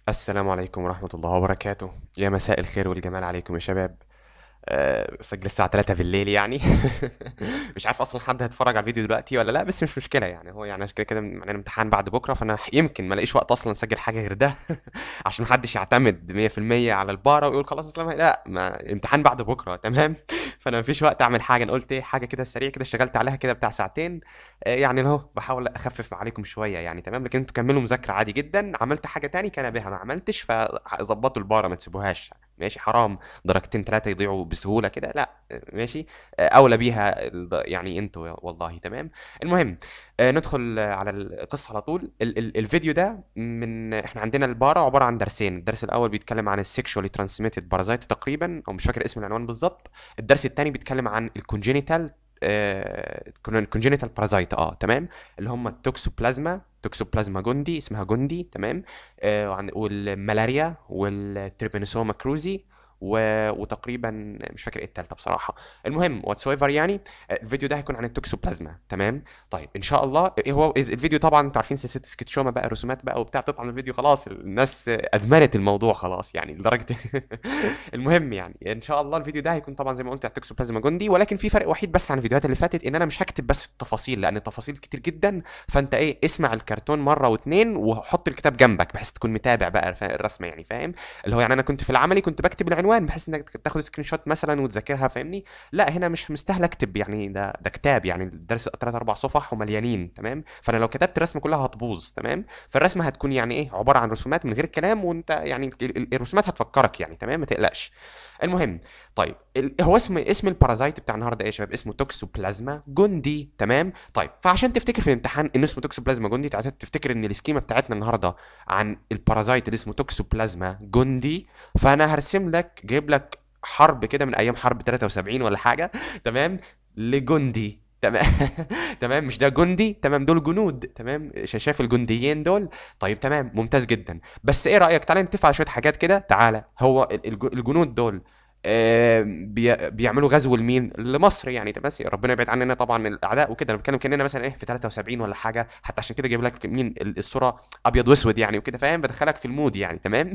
السلام عليكم ورحمة الله وبركاته. يا مساء الخير والجمال عليكم يا شباب. سجل الساعة 3 بالليل يعني. مش عارف اصلا حد هيتفرج على الفيديو دلوقتي ولا لا، بس مش مشكلة يعني. هو يعني كده كده معانا امتحان بعد بكرة، فانا يمكن ما الاقيش وقت اصلا اسجل حاجة غير ده. عشان محدش يعتمد 100% على البارة ويقول خلاص اسلام لا، ما الامتحان بعد بكرة تمام. فانا مفيش وقت اعمل حاجة. انا قلت ايه، حاجة كده سريع كده اشتغلت عليها كده بتاع ساعتين. يعني اهو بحاول اخفف عليكم شوية يعني تمام، لكن انتوا كملوا مذاكرة عادي جدا. عملت حاجة تاني كان بها، ما عملتش، فظبطوا البارة ما تسيبوهاش. ماشي، حرام درجتين ثلاثة يضيعوا بسهولة كده، لا. ماشي. أولى بيها يعني انتوا والله تمام. المهم، ندخل على القصة على طول. الفيديو ده احنا عندنا البارة عبارة عن درسين. الدرس الأول بيتكلم عن السيكشوالي ترانسميتد بارازايت تقريبا، أو مش فاكر اسم العنوان بالظبط. الدرس الثاني بيتكلم عن الكونجينيتال كونجينيتال بارازايت، تمام. اللي هم التوكسوبلازما، توكسوبلازما جوندي، اسمها جوندي تمام. والملاريا والتريبانوسوما كروزي وتقريبا مش فاكر ايه التالتة بصراحة. المهم واتس ايفر يعني. الفيديو ده هيكون عن التوكسوبلازما تمام. طيب ان شاء الله إيه هو الفيديو؟ طبعا انتوا عارفين سلسلة سكتشومة بقى، رسومات بقى وبتاع بتطلع من الفيديو، خلاص الناس ادمنت الموضوع خلاص يعني لدرجة. المهم يعني ان شاء الله الفيديو ده هيكون طبعا زي ما قلت على التوكسوبلازما جوندي، ولكن في فرق وحيد بس عن الفيديوهات اللي فاتت، ان انا مش هكتب بس التفاصيل لان التفاصيل كتير جدا. فانت ايه، اسمع الكرتون مره واتنين وحط الكتاب جنبك بحيث تكون متابع بقى الرسمه يعني فاهم. اللي هو يعني انا كنت في العملي كنت بكتب العنوان بحيث انك تاخد سكرين شوت مثلا وتذاكرها فاهمني. لا هنا مش مستاهل اكتب يعني، ده كتاب يعني الدرس 3 4 صفح ومليانين تمام. فانا لو كتبت الرسمه كلها هتبوظ تمام. فالرسمه هتكون يعني ايه، عباره عن رسومات من غير كلام، وانت يعني الرسومات هتفكرك يعني تمام، ما تقلقش. المهم، طيب هو اسم البارازايت بتاع النهارده ايه يا شباب؟ اسمه توكسوبلازما جوندي تمام. طيب فعشان تفتكر في الامتحان ان اسمه توكسوبلازما جوندي، تفتكر ان السكيما بتاعتنا النهارده عن البارازايت اللي اسمه توكسوبلازما جوندي. فانا هرسم لك، جايب لك حرب كده من ايام حرب 73 ولا حاجه. تمام. لجندي تمام. تمام، مش ده جندي تمام، دول جنود تمام. شايف الجنديين دول؟ طيب تمام ممتاز جدا. بس ايه رايك تعالى نتفق على شويه حاجات كده. تعالى، هو الجنود دول بيعملوا غزو لمين؟ لمصر يعني بس ربنا يبعد عننا طبعا الاعداء وكده. انا بتكلم كاننا مثلا ايه في 73 ولا حاجه، حتى عشان كده جايب لك مين الصوره ابيض واسود يعني وكده فاهم، بدخلك في المود يعني تمام.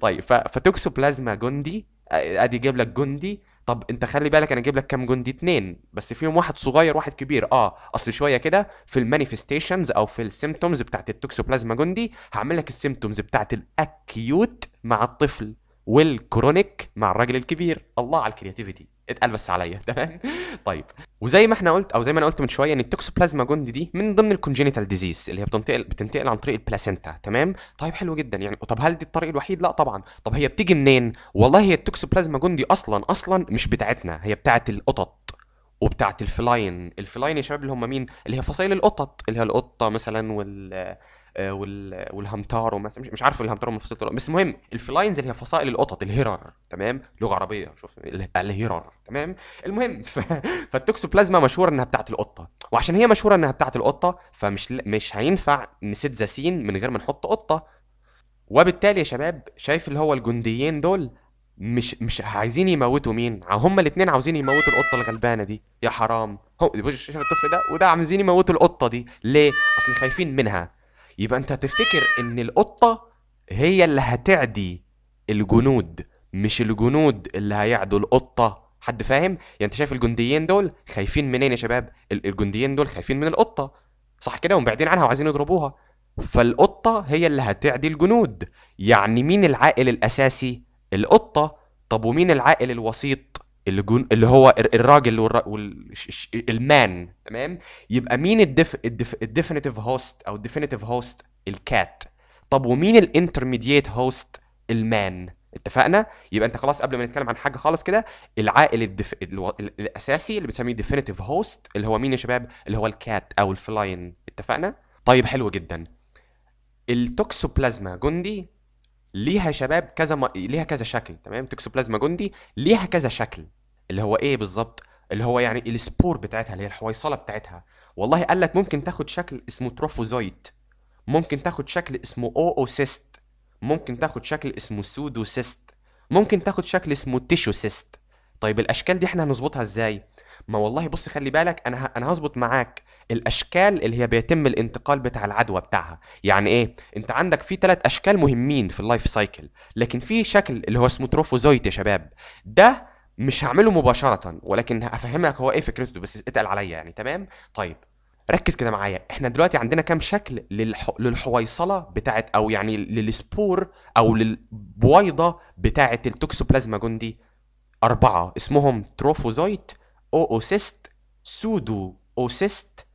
طيب فتوكسوبلازما جندي، ادي جايب لك جندي. طب انت خلي بالك انا جايب لك كام جندي؟ اتنين بس فيهم واحد صغير واحد كبير. اصل شويه كده في المانيفستيشنز او في السيمتومز بتاعت التوكسوبلازما جندي هعمل لك السيمتومز بتاعت الاكيوت مع الطفل، والكرونيك مع الراجل الكبير. الله على الكرياتيفيتي، اتقل بس عليا تمام. طيب، وزي ما احنا قلت او زي ما انا قلت من شويه ان التوكسوبلازما جوندي دي من ضمن الكونجينيتال ديزيز اللي هي بتنتقل عن طريق البلاسينتا تمام. طيب حلو جدا يعني. طب هل دي الطريق الوحيد؟ لا طبعا. طب هي بتيجي منين؟ والله هي التوكسوبلازما جوندي اصلا مش بتاعتنا، هي بتاعت القطط وبتاعت الفلاين يا شباب، اللي هم مين؟ اللي هي فصائل القطط، اللي هي القطه مثلا والهمتار مثلا، مش عارف الهمتار من فصيله القطط، بس المهم الفلاينز اللي هي فصائل القطط، الهرر تمام، لغه عربيه شوف الهرر تمام. المهم فالتوكسوبلازما مشهوره انها بتاعت القطه، وعشان هي مشهوره انها بتاعت القطه مش هينفع نسيت زاسين من غير ما نحط قطه. وبالتالي يا شباب شايف اللي هو الجنديين دول مش عايزين يموتوا مين؟ هما الاتنين عاوزين يموتوا القطه الغلبانه دي يا حرام. هو شايف الطفل ده وده عايزين يموتوا القطه دي ليه؟ اصل خايفين منها. يبقى انت تفتكر ان القطه هي اللي هتعدي الجنود، مش الجنود اللي هيعدوا القطه. حد فاهم؟ يعني انت شايف الجنديين دول خايفين منين يا شباب؟ الجنديين دول خايفين من القطه، صح كده، ومبعدين عنها وعايزين يضربوها. فالقطة هي اللي هتعدي الجنود. يعني مين العائل الأساسي؟ القطة. طب ومين العائل الوسيط؟ اللي هو الراجل المان تمام. يبقى مين الديفينيتيف هوست او الديفينيتيف هوست؟ الكات. طب ومين الانترميديت هوست؟ المان. اتفقنا؟ يبقى انت خلاص قبل ما نتكلم عن حاجه خالص كده، العائل الاساسي اللي بنسميه ديفينيتيف هوست اللي هو مين يا شباب؟ اللي هو الكات او الفلاين. اتفقنا؟ طيب حلو جدا. التوكسوبلازما جندي ليها شباب ليها كذا شكل تمام. توكسوبلازما جندي ليها كذا شكل. اللي هو ايه بالظبط؟ اللي هو يعني السبور بتاعتها اللي هي الحويصله بتاعتها. والله قال لك ممكن تاخد شكل اسمه تروفوزويت، ممكن تاخد شكل اسمه اوسيست، ممكن تاخد شكل اسمه سودوسيست، ممكن تاخد شكل اسمه تيشوسيست. طيب الاشكال دي احنا هنظبطها ازاي؟ ما والله بص خلي بالك، انا هظبط معاك الاشكال اللي هي بيتم الانتقال بتاع العدوى بتاعها. يعني ايه؟ انت عندك في 3 اشكال مهمين في اللايف سايكل، لكن في شكل اللي هو اسمه تروفوزويت يا شباب. ده مش هعمله مباشرة، ولكن هفهمك هو ايه فكرته، بس اتقل عليا يعني. تمام؟ طيب ركز كده معايا، احنا دلوقتي عندنا كام شكل للحويصلة بتاعت، او يعني للسبور او للبويضة بتاعت التوكسوبلازما جندي. 4 اسمهم تروفوزويت، اوسيست، سودو اوسيست،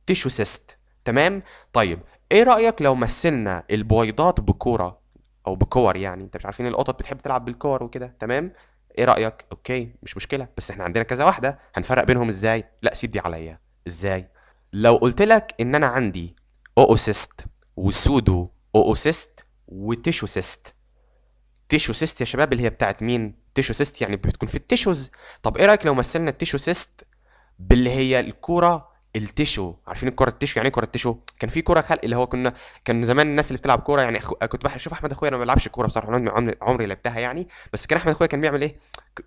تيشوسيست. تمام؟ طيب ايه رأيك لو مثلنا البويضات بكورة او بكور؟ يعني انت مش عارفين القطط بتحب تلعب بالكور وكده؟ تمام؟ ايه رأيك؟ اوكي مش مشكلة، بس احنا عندنا كذا واحدة، هنفرق بينهم ازاي؟ لا سيب دي عليا. ازاي؟ لو قلت لك ان انا عندي اوسيست وسودو اوسيست وتيشوسيست. تيشو سيست يا شباب اللي هي بتاعت مين؟ تيشو سيست يعني بتكون في التيشوز. طب ايه رايك لو مثلنا التيشو سيست باللي هي الكوره التيشو؟ عارفين الكوره التيشو؟ يعني ايه كوره التيشو؟ كان في كوره خلق اللي هو كان زمان الناس اللي بتلعب كوره يعني كنت بشوف احمد اخويا، انا ما بلعبش كوره بصراحه، عمري لعبتها يعني، بس كان احمد اخويا كان بيعمل ايه؟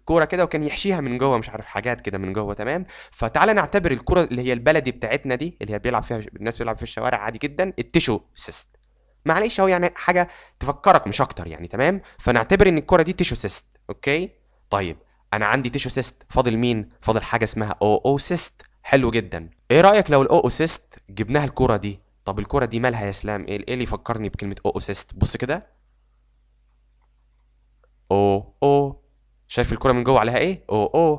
كوره كده وكان يحشيها من جوه، مش عارف حاجات كده من جوه. تمام؟ فتعالى نعتبر الكوره اللي هي البلدي بتاعتنا دي اللي هي بيلعب فيها الناس بيلعب في الشوارع عادي جدا التيشو سيست. معلش اهو يعني حاجه تفكرك مش اكتر يعني. تمام؟ فنعتبر ان الكره دي تيشو سيست. اوكي؟ طيب انا عندي تيشو سيست، فاضل مين؟ فاضل حاجه اسمها او سيست. حلو جدا. ايه رايك لو الاو سيست جبناها الكره دي؟ طب الكره دي مالها يا اسلام؟ ايه اللي يفكرني بكلمه او سيست؟ بص كده، او شايف الكره من جوه عليها ايه؟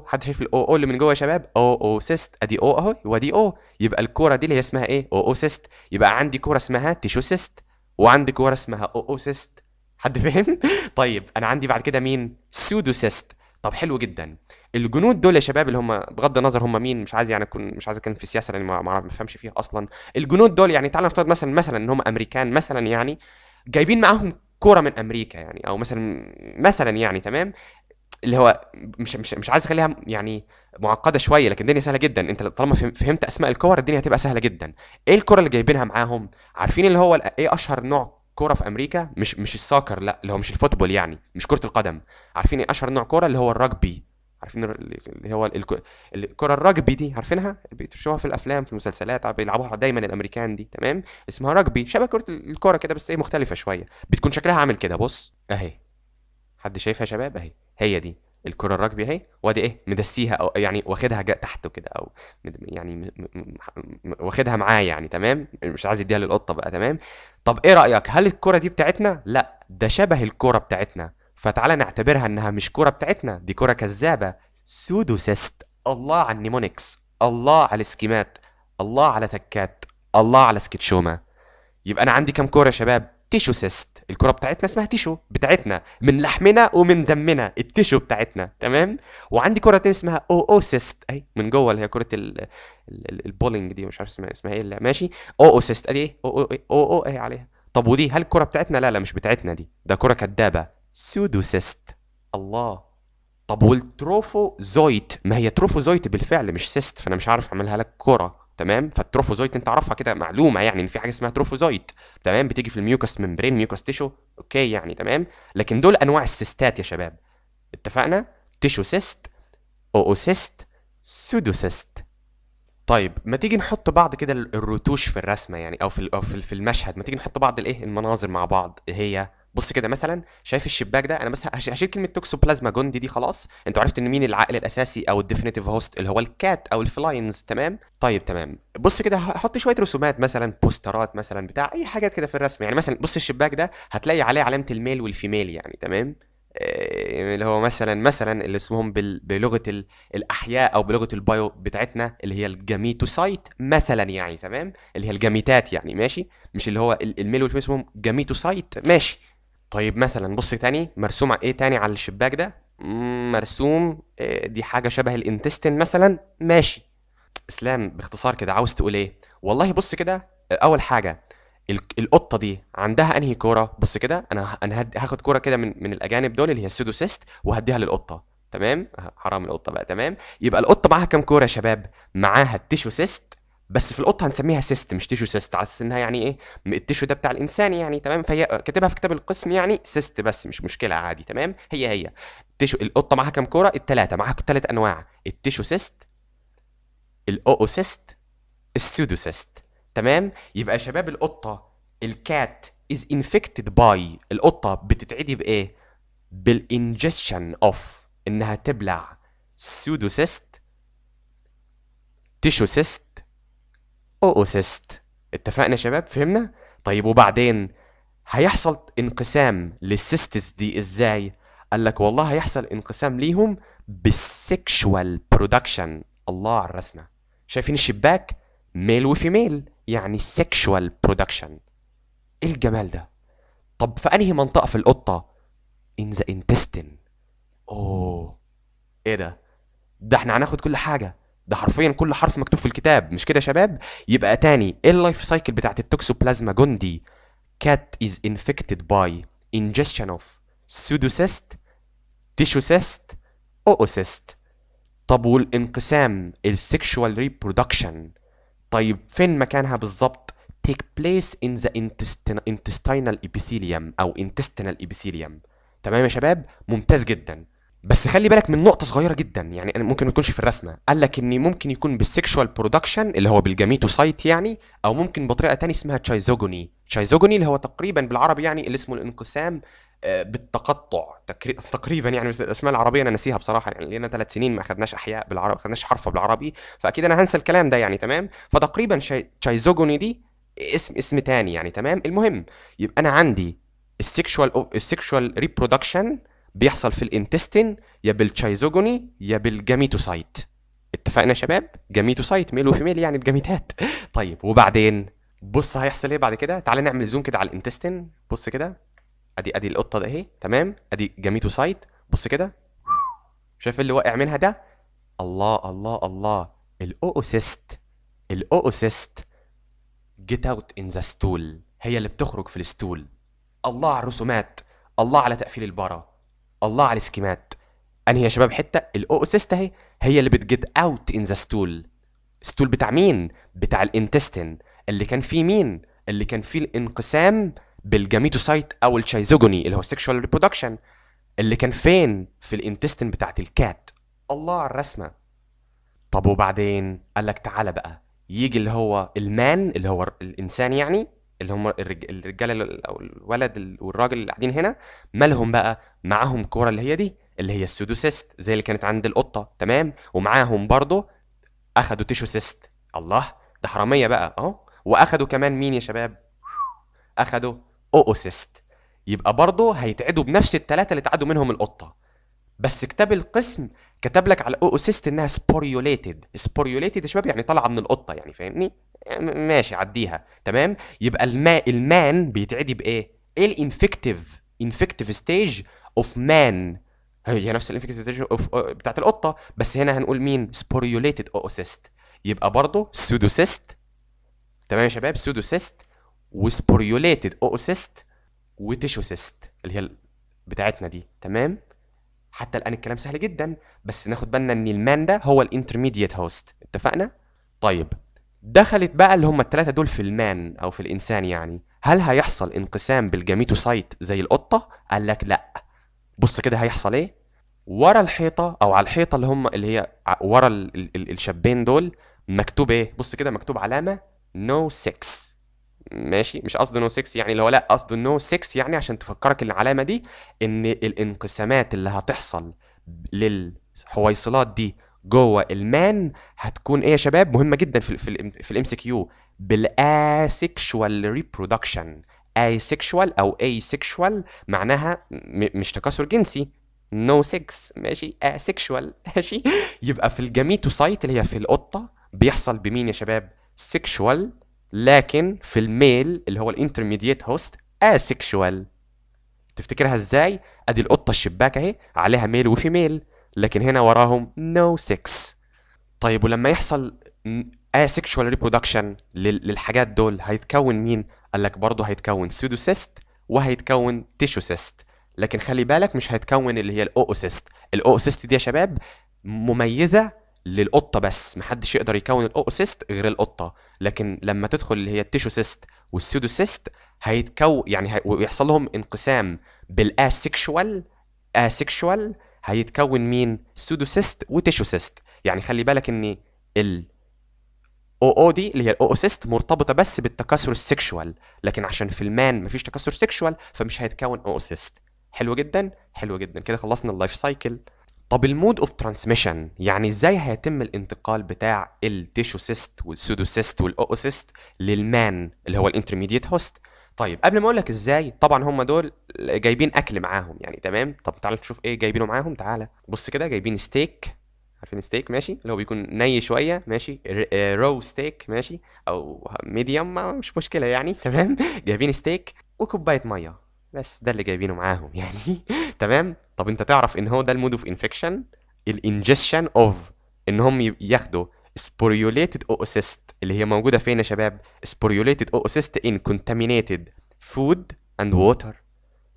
حد شايف الاو اللي من جوه يا شباب؟ او سيست، ادي او اهو ودي او، يبقى الكره دي اللي هي اسمها ايه؟ او سيست. يبقى عندي كره اسمها تيشو سيست وعندي كره اسمها او سيست. حد فهم؟ طيب انا عندي بعد كده مين؟ سودو سيست. طب حلو جدا. الجنود دول يا شباب اللي هم بغض النظر هم مين، مش عايز يعني اكون مش عايز اتكلم في السياسه لان ما بفهمش فيها اصلا. الجنود دول يعني تعال نفترض مثلا ان هم امريكان مثلا يعني، جايبين معاهم كوره من امريكا يعني، او مثلا يعني. تمام؟ اللي هو مش عايز اخليها يعني معقده شويه، لكن الدنيا سهله جدا. انت طالما فهمت اسماء الكور الدنيا هتبقى سهله جدا. ايه الكره اللي جايبينها معاهم؟ عارفين اللي هو ايه اشهر نوع كوره في امريكا؟ مش الساكر، لا اللي هو مش الفوتبول يعني، مش كره القدم. عارفين ايه اشهر نوع كوره؟ اللي هو الرجبي. عارفين اللي هو الكره الرجبي دي؟ عارفينها؟ بتشوفوها في الافلام في المسلسلات بيلعبوها دايما الامريكان دي. تمام؟ اسمها رجبي، شبه كره الكوره كده بس ايه مختلفه شويه، بتكون شكلها عامل كده. بص اهي، حد شايفها يا شباب؟ اهي هي دي الكرة الرجبي اهي، وادي ايه مدسيها او يعني واخدها تحته كده، او يعني واخدها معاه يعني. تمام؟ مش عايز يديها للقطة بقى. تمام؟ طب ايه رأيك؟ هل الكرة دي بتاعتنا؟ لا ده شبه الكرة بتاعتنا، فتعالى نعتبرها انها مش كرة بتاعتنا، دي كرة كذابة. سودوسيست. الله على النيمونكس، الله على السكيمات، الله على تكات، الله على سكتشومة. يبقى انا عندي كام كوره يا شباب؟ تيشو سيست. الكره بتاعتنا اسمها تيشو بتاعتنا، من لحمنا ومن دمنا التيشو بتاعتنا. تمام؟ وعندي كره تانية اسمها او سيست اهي من جوه، اللي هي كره البولينج دي، مش عارف اسمها ايه. لا ماشي، او سيست ادي ايه اهي عليها. طب ودي هل الكره بتاعتنا؟ لا مش بتاعتنا، دي ده كره كدابه، سودو سيست. الله. طب والتروفوزويت؟ ما هي تروفوزويت بالفعل مش سيست، فانا مش عارف اعملها لك كرة. تمام؟ فالتروفوزويت انت عارفها كده معلومه يعني ان في حاجه اسمها تروفوزويت. تمام؟ بتيجي في الميوكس ممبرين، ميوكس تيشو. اوكي يعني. تمام؟ لكن دول انواع السيستات يا شباب. اتفقنا؟ تيشو سيست، او سيست، سودو سيست. طيب ما تيجي نحط بعض كده الرتوش في الرسمه يعني، او في المشهد، ما تيجي نحط بعض الايه المناظر مع بعض. هي بص كده مثلا، شايف الشباك ده؟ انا بس هشيل كلمه توكسوبلازما جوندي دي خلاص. انتوا عرفت ان مين العائل الاساسي او الديفينيتيف هوست اللي هو الكات او الفلاينز. تمام؟ طيب تمام. بص كده هحط شويه رسومات مثلا، بوسترات مثلا بتاع اي حاجات كده في الرسم يعني. مثلا بص الشباك ده هتلاقي عليه علامه الميل والفيميل يعني. تمام؟ اللي هو مثلا اللي اسمهم بلغه الاحياء او بلغه البايو بتاعتنا اللي هي الجاميتوسايت مثلا يعني. تمام؟ اللي هي الجاميتات يعني. ماشي؟ مش اللي هو الميل والفيميل اسمهم جاميتوسايت. ماشي؟ طيب مثلا بص تاني، مرسوم ايه تاني على الشباك ده؟ مرسوم دي حاجه شبه الانتستين مثلا. ماشي؟ اسلام باختصار كده عاوز تقول ايه؟ والله بص كده، اول حاجه القطه دي عندها انهي كوره؟ بص كده، انا هاخد كوره كده من الاجانب دول اللي هي السودوسيست وهديها للقطه. تمام؟ حرام القطه بقى. تمام؟ يبقى القطه معاها كام كوره يا شباب؟ معاها التيشوسيست بس في القطه هنسميها سيست مش تيشو سيست، على اساس انها يعني ايه، التيشو ده بتاع الانسان يعني، تمام. فهي كاتبها في كتاب القسم يعني سيست، بس مش مشكله عادي، تمام. هي التيشو، القطه معاها كام كوره؟ الثلاثه، معاها ثلاث انواع: التيشو سيست، الاوسيست، السودوسيست، تمام. يبقى يا شباب القطه، الكات is infected by، القطه بتتعدي بايه؟ بالانجكشن اوف، انها تبلع سودوسيست، تيشوسيست، اوسيست. اتفقنا يا شباب؟ فهمنا؟ طيب وبعدين هيحصل انقسام للسيستس دي ازاي؟ قال لك والله هيحصل انقسام ليهم بالسكشوال برودكشن. الله على الرسمه، شايفين الشباك؟ ميل وفيميل، يعني سكشوال برودكشن. ايه الجمال ده؟ طب في انهي منطقه في القطه؟ in the intestine. اوه، ايه ده احنا هناخد كل حاجه، ده حرفيا كل حرف مكتوب في الكتاب، مش كده يا شباب؟ يبقى تاني، ايه اللايف سايكل بتاعت التوكسوبلازما جوندي؟ cat is infected by ingestion of pseudocyst, tissuecyst, oocyst. طب والانقسام السكشوال ريبرودكشن، طيب فين مكانها بالظبط؟ take place in the intestinal epithelium او intestinal epithelium. تمام يا شباب؟ ممتاز جدا. بس خلي بالك من نقطة صغيرة جدا، يعني أنا ممكن ما يكونش في الرسمة، قال لك إن ممكن يكون بالسكشوال برودكشن اللي هو بالجاميتوسايت يعني، أو ممكن بطريقة تانية اسمها تشايزوجوني. تشايزوجوني اللي هو تقريبا بالعربي يعني اللي اسمه الانقسام بالتقطع تقريبا يعني، بس الاسماء العربيه انا ناسيها بصراحه، يعني لنا 3 سنين ما اخدناش احياء بالعربي، ما اخدناش حرف بالعربي، فاكيد انا هنسى الكلام ده يعني، تمام. فتقريبا تشايزوجوني دي اسم تاني يعني، تمام. المهم، يبقى انا عندي السكشوال ريبرودكشن بيحصل في الانتستين يا بالتشايزوجوني يا بالجاميتوسايت. اتفقنا يا شباب؟ جاميتوسايت ميل وفيميل يعني الجاميتات. طيب وبعدين بص هيحصل ايه بعد كده، تعالى نعمل زوم كده على الانتستين، بص كده، ادي القطه ده اهي، تمام، ادي جاميتوسايت، بص كده، شايف اللي واقع منها ده؟ الله الله الله، الاوسيست، الاوسيست جيت اوت ان ذا ستول، هي اللي بتخرج في الستول. الله على الرسومات، الله على تقفيل البارة، الله على السكيمات. انهي يا شباب حته؟ الاوسيست اهي، هي اللي بتجيت اوت ان ذا ستول. ستول بتاع مين؟ بتاع الانتستين، اللي كان فيه مين؟ اللي كان فيه الانقسام بالجاميتوسايت او الشايزوجوني اللي هو سيكشوال ريبرودكشن، اللي كان فين؟ في الانتستين بتاعت الكات. الله على الرسمه. طب وبعدين قال لك تعالى بقى، يجي اللي هو المان اللي هو الانسان يعني، اللي هم الرجاله او الولد والراجل اللي قاعدين هنا، مالهم بقى؟ معاهم كوره اللي هي دي، اللي هي السودوسيست زي اللي كانت عند القطه، تمام. ومعاهم برضه اخدوا تيشو سيست. الله، ده حراميه بقى اهو. واخدوا كمان مين يا شباب؟ اخدوا اوسيست. يبقى برضه هيتعدوا بنفس الثلاثه اللي اتعدوا منهم القطه، بس كتاب القسم كتب لك على اوسيست انها سبوريوليتد. سبوريوليتد يا شباب يعني طالعه من القطه يعني، فاهمني؟ ماشي عديها، تمام. يبقى المان بيتعدي بايه؟ ايه الانفكتيف ستيج اوف مان؟ هي نفس الانفكتيف ستيج اوف بتاعت القطه، بس هنا هنقول مين؟ سبوريوليتد اوسيست. يبقى برضه سودوسيست، تمام يا شباب، سودوسيست وسبوريوليتد اوسيست وتيشوسيست اللي هي بتاعتنا دي، تمام. حتى الان الكلام سهل جدا، بس ناخد بالنا ان المان ده هو الانترميديت هوست، اتفقنا؟ طيب دخلت بقى اللي هم الثلاثه دول في المان او في الانسان يعني، هل هيحصل انقسام بالجاميتوسايت زي القطه؟ قال لك لا. بص كده هيحصل ايه، ورا الحيطه او على الحيطه اللي هم اللي هي ورا الشابين دول، مكتوب ايه؟ بص كده مكتوب علامه نو 6. ماشي، مش قصده نو 6 يعني اللي هو لا، قصده نو 6 يعني عشان تفكرك العلامه دي ان الانقسامات اللي هتحصل للحويصلات دي جوه المان هتكون ايه يا شباب؟ مهمه جدا في الام سي كيو، بالاسexual ريبرودكشن. asexual او asexual معناها مش تكاثر جنسي، نو 6 ماشي، asexual ماشي. يبقى في الجاميتوسايت اللي هي في القطه بيحصل بمين يا شباب؟ سيكشوال، لكن في الميل اللي هو الانترميديت هوست اسيكشوال. تفتكرها ازاي؟ ادي القطه الشباك اهي عليها ميل وفيميل، لكن هنا وراهم نو 6. طيب ولما يحصل asexual ريبرودكشن للحاجات دول هيتكون مين؟ قال لك برضه هيتكون سودوسيست وهيتكون تيشوسيست، لكن خلي بالك مش هيتكون اللي هي الاوسيست. الاوسيست دي يا شباب مميزه للقطه بس، محدش يقدر يكون الاوسيست غير القطه. لكن لما تدخل اللي هي التيشوسيست والسودوسيست هيتكون يعني ويحصل لهم انقسام بالاسexual asexual، هيتكون مين؟ سودوسيست وتيشوسيست. يعني خلي بالك ان ال او دي اللي هي الاوسيست مرتبطه بس بالتكاثر السكشوال، لكن عشان في المان مفيش تكاثر سكشوال فمش هيتكون اوسيست. حلو جدا، حلو جدا، كده خلصنا اللايف سايكل. طب المود اوف ترانسميشن، يعني ازاي هيتم الانتقال بتاع التيشوسيست والسودوسيست والاوسيست للمان اللي هو الانترميديت هوست؟ طيب قبل ما اقول لك ازاي، طبعا هم دول جايبين اكل معاهم يعني، تمام. طب تعال نشوف ايه جايبينه معاهم. تعالى بص كده، جايبين ستيك، عارفين ستيك ماشي، اللي هو بيكون ني شويه ماشي، رو ستيك ماشي، او ميديوم مش مشكله يعني تمام. جايبين ستيك وكوبايه ميه، بس ده اللي جايبينه معاهم يعني تمام. طب انت تعرف ان هو ده المود اوف انفكشن، الانجكشن اوف انهم ياخدوا سبوريوليتد اوسيست اللي هي موجوده فين يا شباب؟ سبوريوليتد اوسيست ان كونتامينيتد فود اند ووتر.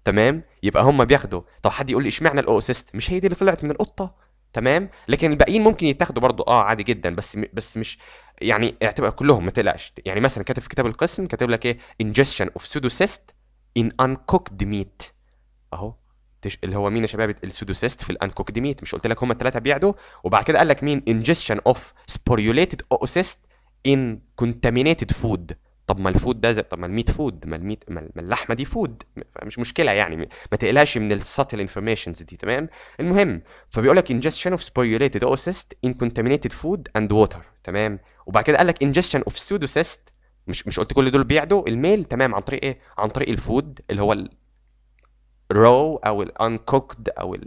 تمام، يبقى هم بياخدوا. طب حد يقول لي اشمعنى الاوسيست؟ مش هي دي اللي طلعت من القطه؟ تمام، لكن الباقيين ممكن يتاخدوا برضو عادي جدا، بس مش يعني اعتبر كلهم ما تقلقش. يعني مثلا كاتب في كتاب القسم كاتب لك ايه؟ ingestion of pseudocyst in uncooked meat اهو. اللي هو مين يا شباب؟ السودوسيست في الانكوكد ميت. مش قلت لك هم الثلاثه بيعدوا؟ وبعد كده قال لك مين؟ ingestion of sporulated oocyst in contaminated food. طب ما الفود ده طب ما الميت فود، ما الميت ما اللحمه دي فود، مش مشكله يعني، ما تقلقش من الساتل انفورميشنز دي، تمام. المهم، فبيقول لك ingestion of sporulated oocyst in contaminated food and water، تمام. وبعد كده قال لك ingestion of pseudocyst، مش قلت كل دول بيعدوا الميل، تمام، عن طريق ايه؟ عن طريق الفود اللي هو الرو او الانكوكد او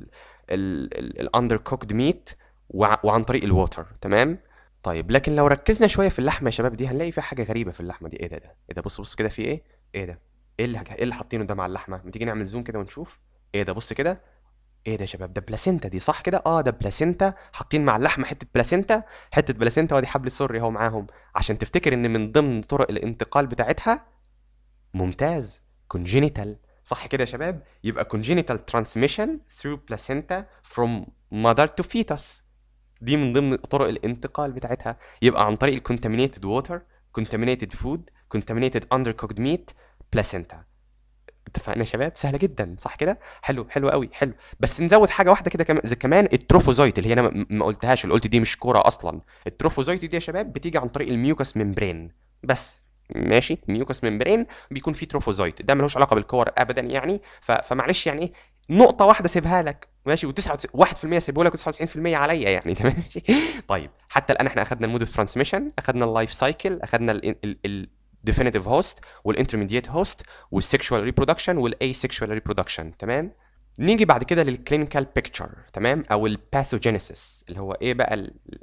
الاندر كوكد ميت، وعن طريق الووتر، تمام. طيب لكن لو ركزنا شويه في اللحمه يا شباب دي هنلاقي فيها حاجه غريبه في اللحمه دي. ايه ده؟ ايه ده؟ بص كده في ايه؟ ايه ده؟ ايه اللي حاطينه ده مع اللحمه؟ ما تيجي نعمل زوم كده ونشوف. ايه ده؟ بص كده. ايه ده يا شباب؟ ده بلاسينتا دي، صح كده؟ ده بلاسينتا، حاطين مع اللحمه حته بلاسينتا، حته بلاسينتا، وادي حبل سري اهو معاهم، عشان تفتكر ان من ضمن طرق الانتقال بتاعتها. ممتاز، congenital، صح كده يا شباب؟ يبقى congenital transmission through placenta from mother to fetus، دي من ضمن طرق الانتقال بتاعتها. يبقى عن طريق ال contaminated water، contaminated food، contaminated undercooked meat، placenta. اتفقنا يا شباب؟ سهله جدا، صح كده؟ حلو، حلو قوي، حلو. بس نزود حاجه واحده كده كمان، زي كمان التروفوزايت اللي هي انا ما قلتهاش، اللي قلت دي مش كوره اصلا. التروفوزايت دي يا شباب بتيجي عن طريق الميوكس ممبرين بس، ماشي. ميوكس ممبرين بيكون فيه تروفوزايت، ده ملوش علاقه بالكور ابدا يعني. فمعلش يعني ايه، نقطه واحده سيبها لك ماشي، و1% سيبه لك و99% عليا يعني تمام ماشي. طيب حتى الان احنا اخذنا المود اوف ترانسميشن، اخذنا اللايف سايكل، اخذنا الديفينيتيف هوست والانترميديت هوست والسكشوال ريبرودكشن والاي ريبرودكشن، تمام. نيجي بعد كده للكلينيكال بيكتشر، تمام، او الباثوجينيسيس اللي هو ايه بقى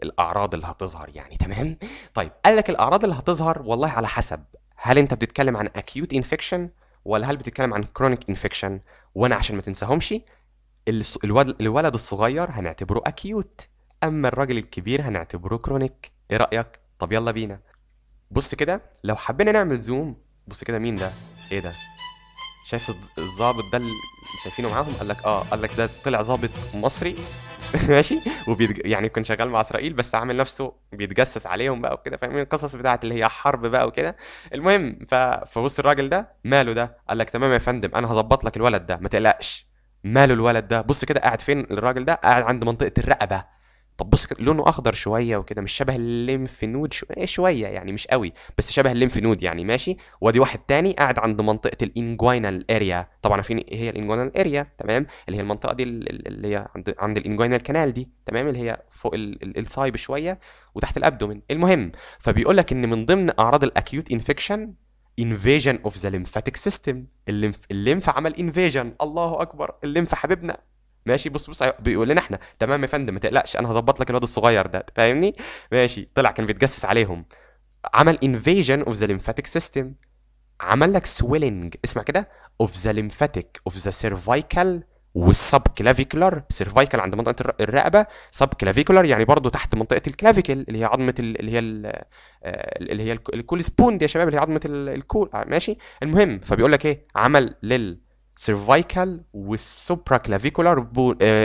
الاعراض اللي هتظهر يعني، تمام. طيب قال لك الاعراض اللي هتظهر والله على حسب، هل انت بتتكلم عن اكيوت انفكشن ولا هل بتتكلم عن كرونيك انفكشن. وانا عشان ما تنساهمش، الولد الصغير هنعتبره اكيوت، اما الراجل الكبير هنعتبره كرونيك. ايه رايك؟ طب يلا بينا. بص كده لو حبينا نعمل زوم، بص كده مين ده؟ ايه ده؟ شايف الضابط ده اللي شايفينه معاهم؟ قال لك ده طلع ضابط مصري ماشي، يعني كان شغال مع اسرائيل بس عامل نفسه بيتجسس عليهم بقى وكده، فاهمين القصص بتاعت اللي هي حرب بقى وكده. المهم فبص الراجل ده ماله ده؟ قال لك تمام يا فندم، انا هظبط لك الولد ده، ما تقلقش. ماله الولد ده؟ بص كده قاعد فين الراجل ده؟ قاعد عند منطقة الرقبة. طب بص كده لونه اخضر شويه وكده، مش شبه الليمف نود شويه يعني، مش قوي بس شبه الليمف نود يعني، ماشي. وادي واحد تاني قاعد عند منطقه الانجوينال اريا، طبعا عارفين ايه هي الانجوينال اريا، تمام، اللي هي المنطقه دي اللي هي عند الانجوينال كانال دي، تمام، اللي هي فوق الصايب شويه وتحت الابدومين. المهم، فبيقول لك ان من ضمن اعراض الاكيوت انفكشن invasion of the lymphatic system، الليمف عمل انفيجن، الله اكبر، الليمف حبيبنا ماشي. بص بيقول لنا احنا تمام يا فندم، ما تقلقش انا هظبط لك الواد الصغير ده، فاهمني؟ ماشي. طلع كان بيتجسس عليهم، عمل invasion of the lymphatic system، عمل لك swelling، اسمع كده، of the lymphatic of the cervical والسب كلافيكولار. سيرفايكال عند منطقه الرقبه، سب كلافيكولار يعني برضو تحت منطقه الكلافيكل اللي هي عظمه الكول سبون دي يا شباب، اللي هي عظمه الكول، ماشي. المهم، فبيقول لك ايه، عمل لل سيرفايكال والسوبرا كلافيكولار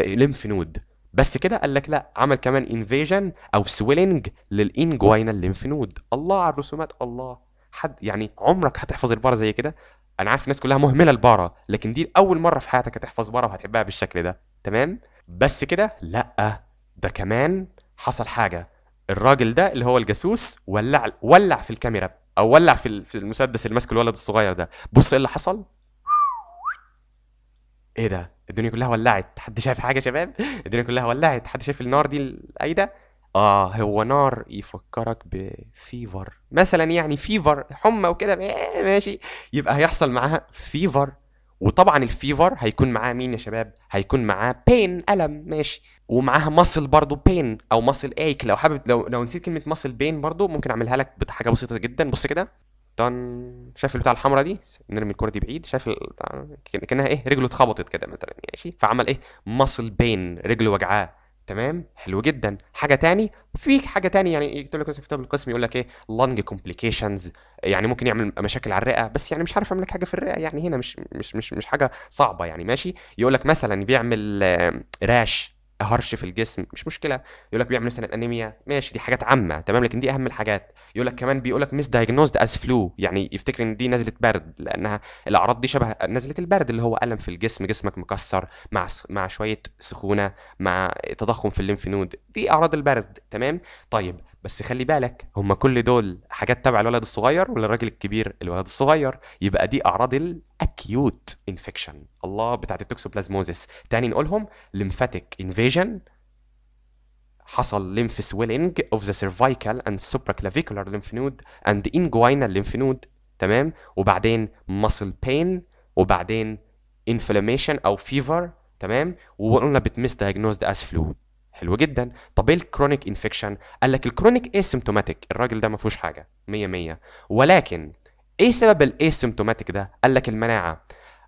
ليمف نود بس كده؟ قال لك لا، عمل كمان انفيجن او سويلنج للانجوينال ليمف نود. الله على الرسومات، الله. حد يعني عمرك هتحفظ البارا زي كده؟ انا عارف الناس كلها مهمله البارا، لكن دي اول مره في حياتك هتحفظ بارا وهتحبها بالشكل ده. تمام. بس كده؟ لا، ده كمان حصل حاجه. الراجل ده اللي هو الجاسوس ولع في الكاميرا، او ولع في المسدس اللي ماسكه الولد الصغير ده. بص ايه اللي حصل. ايه ده؟ الدنيا كلها ولعت. حد شايف حاجه يا شباب؟ الدنيا كلها ولعت. حد شايف النار دي ايه ده؟ هو نار يفكرك بفيفر مثلا، يعني فيفر حمى وكده. ماشي. يبقى هيحصل معاها فيفر. وطبعا الفيفر هيكون معاه مين يا شباب؟ هيكون معاه بين، الم. ماشي. ومعاها ماسل برضو بين او ماسل ايك. لو حابب، لو نسيت كلمه ماسل بين برضو ممكن اعملها لك بحاجه بسيطه جدا. بص كده. شايف البتاع الحمراء دي؟ نرمي الكرة دي بعيد. شايف كأنها ايه؟ رجله اتخبطت كده مثلا. ماشي. فعمل ايه؟ ماسل بين، رجله وجعاه. تمام. حلو جدا. حاجه تاني، في حاجه تاني يعني يكتب لك مثلا في كتاب القسم يقول لك ايه؟ لانج كومبليكيشنز. يعني ممكن يعمل مشاكل على الرئه، بس يعني مش عارف اعمل لك حاجه في الرئه يعني هنا، مش حاجه صعبه يعني. ماشي. يقول لك مثلا بيعمل راش، هرش في الجسم، مش مشكله. يقول لك بيعمل مثلا انيميا. ماشي، دي حاجات عامه تمام، لكن دي اهم الحاجات. يقول لك كمان، بيقول لك مس دايجنوزد از فلو، يعني يفتكر ان دي نزله برد، لانها الاعراض دي شبه نزله البرد، اللي هو الم في الجسم، جسمك مكسر مع شويه سخونه، مع تضخم في الليمف نود. دي اعراض البرد. تمام. طيب بس خلي بالك، هم كل دول حاجات تبع الولد الصغير ولا الراجل الكبير؟ الولد الصغير. يبقى دي اعراض الاكيوت انفكشن، الله، بتاعت التوكسوبلازموزيس. تاني نقولهم: lymphatic invasion، حصل lymph swelling of the cervical and supraclavicular lymph node and inguinal lymph node. تمام. وبعدين muscle pain، وبعدين inflammation او fever. تمام. وقلنا بتمس diagnosed as flu. حلو جدا. طب ايه الكرونيك انفكشن؟ قال لك الكرونيك اسيمتوماتيك، الراجل ده ما فيهوش حاجه، 100 100. ولكن ايه سبب الاسيمتوماتيك ده؟ قال لك المناعه.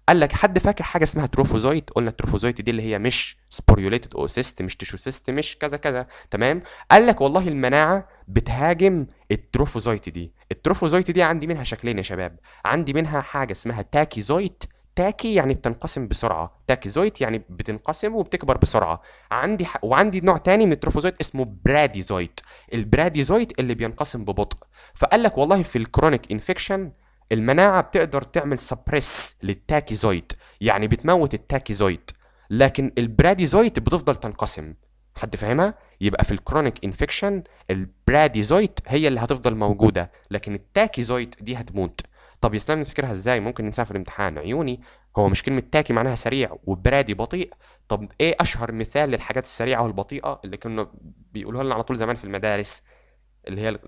قال لك حد فاكر حاجه اسمها تروفوزويت؟ قلنا التروفوزويت دي اللي هي مش سبوريوليتد اوسيست، مش تيشوسيست، مش كذا كذا. تمام. قال لك والله المناعه بتهاجم التروفوزويت دي. التروفوزويت دي عندي منها شكلين يا شباب. عندي منها حاجه اسمها تاكيزويت. تاكي يعني بتنقسم بسرعه، تاكيزويت يعني بتنقسم وبتكبر بسرعه. وعندي نوع تاني من التروفوزويت اسمه براديزويت. البراديزويت اللي بينقسم ببطء. فقال لك والله في الكرونيك انفكشن المناعة بتقدر تعمل سبريس للتاكيزويت، يعني بتموت التاكيزويت، لكن البراديزويت بتفضل تنقسم. حد فاهمها؟ يبقى في الكرونيك انفكشن البراديزويت هي اللي هتفضل موجودة، لكن التاكيزويت دي هتموت. طب يا اسلام نفتكرها ازاي؟ ممكن ننساها في الامتحان عيوني. هو مش كلمة تاكي معناها سريع وبرادي بطيء؟ طب ايه اشهر مثال للحاجات السريعة والبطيئة اللي كانوا بيقولوها لنا على طول زمان في المدارس؟ اللي هي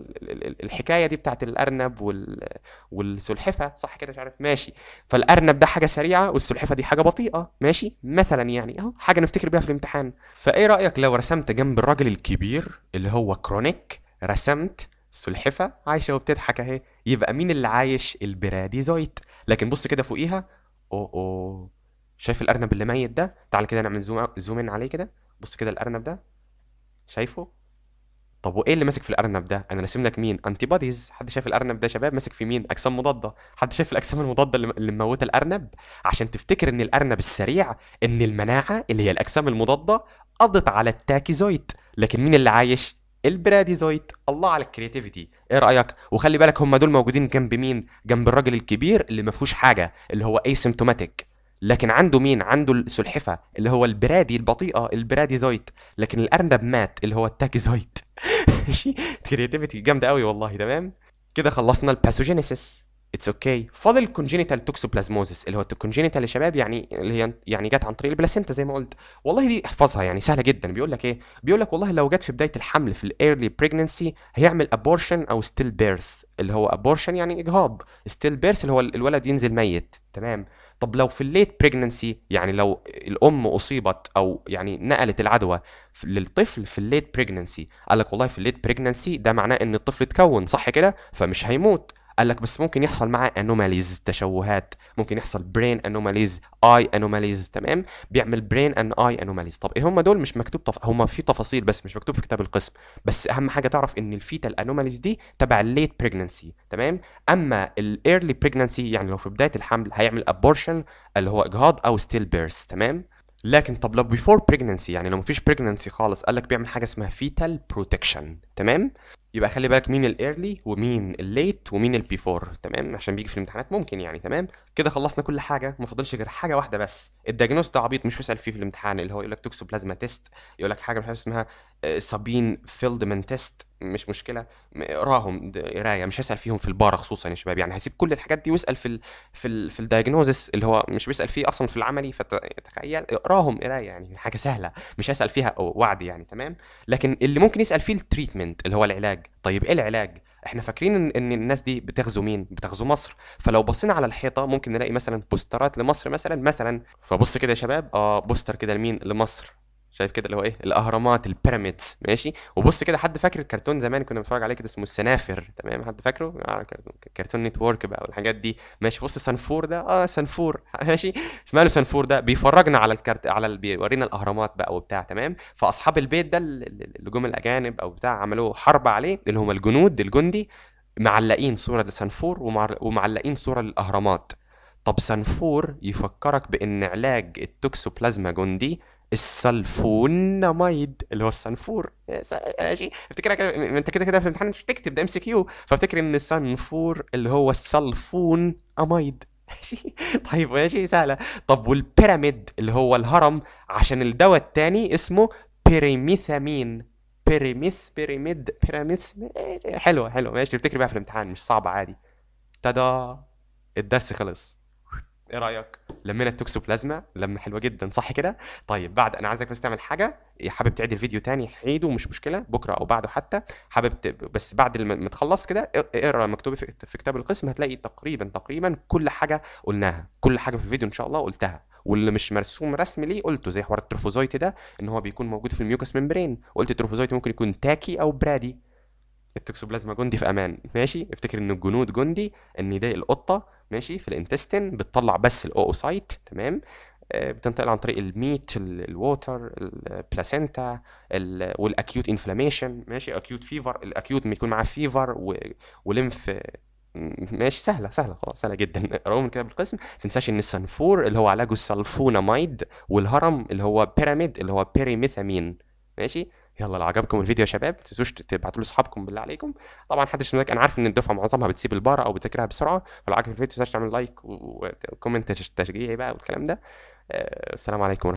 الحكايه دي بتاعت الارنب والسلحفه، صح كده؟ مش عارف. ماشي. فالارنب ده حاجه سريعه والسلحفه دي حاجه بطيئه. ماشي مثلا، يعني اهو حاجه نفتكر بيها في الامتحان. فايه رايك لو رسمت جنب الراجل الكبير اللي هو كرونيك، رسمت سلحفه عايشه وبتضحك اهي؟ يبقى مين اللي عايش؟ البراديزويت. لكن بص كده فوقيها. اوه، شايف الارنب اللي ميت ده؟ تعال كده نعمل زوم ان عليه كده. بص كده الارنب ده، شايفه؟ طب وايه اللي ماسك في الارنب ده؟ انا راسم لك مين؟ انتي بوديز. حد شايف الارنب ده يا شباب ماسك في مين؟ اجسام مضاده. حد شايف الاجسام المضاده اللي مموته الارنب؟ عشان تفتكر ان الارنب السريع، ان المناعه اللي هي الاجسام المضاده قضت على التاكيزويت، لكن مين اللي عايش؟ البراديزويت. الله على الكرياتيفيتي. ايه رايك؟ وخلي بالك هم دول موجودين جنب مين؟ جنب الراجل الكبير اللي ما فيهوش حاجه، اللي هو اسيمتوماتيك. لكن عنده مين؟ عنده السلحفه اللي هو البرادي البطيئه، البراديزويت. لكن الارنب مات اللي هو التاكيزويت. ماشي. كرياتيفيتي جامده قوي والله. تمام. كده خلصنا الباثوجينيسيس. اتس اوكي. فاضل الكونجينيتال توكسوبلازموزيس، اللي هو الكونجينيتال يا شباب، يعني اللي هي يعني جت عن طريق البلاسينتا زي ما قلت. والله دي احفظها يعني سهله جدا. بيقول لك ايه؟ بيقول لك والله لو جت في بدايه الحمل في الايرلي بريجننسي هيعمل ابورشن او ستيل بيرث. اللي هو ابورشن يعني اجهاض، ستيل بيرث اللي هو الولد ينزل ميت. تمام. طب لو في الليت بريجننسي، يعني لو الام اصيبت او يعني نقلت العدوى للطفل في الليت بريجننسي، قال لك والله في الليت بريجننسي ده معناه ان الطفل اتكون صح كده، فمش هيموت. قال لك بس ممكن يحصل معاه انوماليز، تشوهات، ممكن يحصل برين انوماليز، اي انوماليز. تمام. بيعمل برين ان اي انوماليز. طب ايه هم دول؟ مش مكتوب هم في تفاصيل بس مش مكتوب في كتاب القسم. بس اهم حاجه تعرف ان الفيتال انوماليز دي تبع الليت بريجننسي. تمام. اما الايرلي بريجننسي يعني لو في بدايه الحمل هيعمل ابورشن اللي هو اجهاض او ستيل بيرث. تمام. لكن طب لو before pregnancy، يعني لو مفيش pregnancy خالص، قال لك بيعمل حاجه اسمها fetal protection. تمام. يبقى خلي بالك مين الايرلي ومين الليت ومين البيفور، تمام، عشان بيجي في الامتحانات ممكن يعني. تمام. كده خلصنا كل حاجه، ما فاضلش غير حاجه واحده بس. الدياجنوز ده عبيط مش بيسال فيه في الامتحان، اللي هو يقول لك توكسوبلازما تيست، يقول لك حاجه مش عارف اسمها سابين فيلدمان تيست، مش مشكله. اقراهم قرايه، مش هسال فيهم في البارة خصوصا يا شباب، يعني هسيب كل الحاجات دي واسال في الدايجنوزس اللي هو مش بيسال فيه اصلا في العملي، فتخيل اقراهم قرايه، يعني حاجه سهله مش هسال فيها وعد يعني. تمام. لكن اللي ممكن يسال فيه التريتمنت اللي هو العلاج. طيب ايه العلاج؟ احنا فاكرين ان الناس دي بتغزو مين؟ بتغزو مصر. فلو بصينا على الحيطه ممكن نلاقي مثلا بوسترات لمصر مثلا. فبص كده يا شباب، بوستر كده لمين؟ لمصر. شايف كده اللي هو ايه؟ الاهرامات، البيراميدز، ماشي. وبص كده، حد فاكر الكرتون زمان كنا بنتفرج عليه كده اسمه السنافر؟ تمام، حد فاكره؟ كرتون نتورك بقى والحاجات دي. ماشي. بص السنفور ده، سنفور ماشي. ماله سنفور ده؟ بيفرجنا على بيورينا الاهرامات بقى وبتاع. تمام. فاصحاب البيت ده اللي جم الاجانب او بتاع عملوا حرب عليه، اللي هم الجندي، معلقين صوره لسنفور ومعلقين صوره للاهرامات. طب سنفور يفكرك بان علاج التوكسوبلازما جوندي السلفوناميد، اللي هو السنفور. ماشي. افتكرها كده، انت كده في الامتحان مش تكتب ده MCQ، فافتكر ان السنفور اللي هو السلفون اميد. ماشي. طيب ماشي سهله. طب والبيراميد اللي هو الهرم، عشان الدواء التاني اسمه بيريميثامين. بيراميث. حلو ماشي. افتكر بقى في الامتحان مش صعب عادي. تدا، الدرس خلص. ايه رايك؟ لمينا التوكسوبلازما لما حلوه جدا، صح كده؟ طيب بعد، انا عايزك بس تعمل حاجه، حابب تعيد الفيديو تاني عيده مش مشكله، بكره او بعده حتى. بس بعد ما تخلص كده اقرا مكتوب في كتاب القسم، هتلاقي تقريبا كل حاجه قلناها، كل حاجه في الفيديو ان شاء الله قلتها. واللي مش مرسوم رسم ليه قلته، زي حوار التروفوزويت ده، ان هو بيكون موجود في الميوكس ممبرين، وقلت التروفوزويت ممكن يكون تاكي او برادي. التوكسوبلازما جندي في امان. ماشي. افتكر ان الجنود جندي، ان دي القطه ماشي في الانتستين بتطلع بس الاوسايت. تمام. بتنتقل عن طريق الميت، الووتر، البلاسينتا، والاكيوت انفلاميشن. ماشي. اكيوت فيفر، الاكيوت بيكون معاه فيفر وليمف. ماشي. سهله خلاص، سهله جدا. اقراهم كده بالقسم. تنساش ان السنفور اللي هو علاجه السلفوناميد، والهرم اللي هو بيراميد اللي هو بيريميثامين. ماشي. يلا لو عجبكم الفيديو يا شباب ما تنسوش تبعتوا لاصحابكم بالله عليكم. طبعا محدش هناك، انا عارف ان الدفعه معظمها بتسيب البارة او بتذاكرها بسرعه، فلو عجبك الفيديو ما تنساش تعمل لايك وكومنت تشجيعي بقى والكلام ده. السلام عليكم.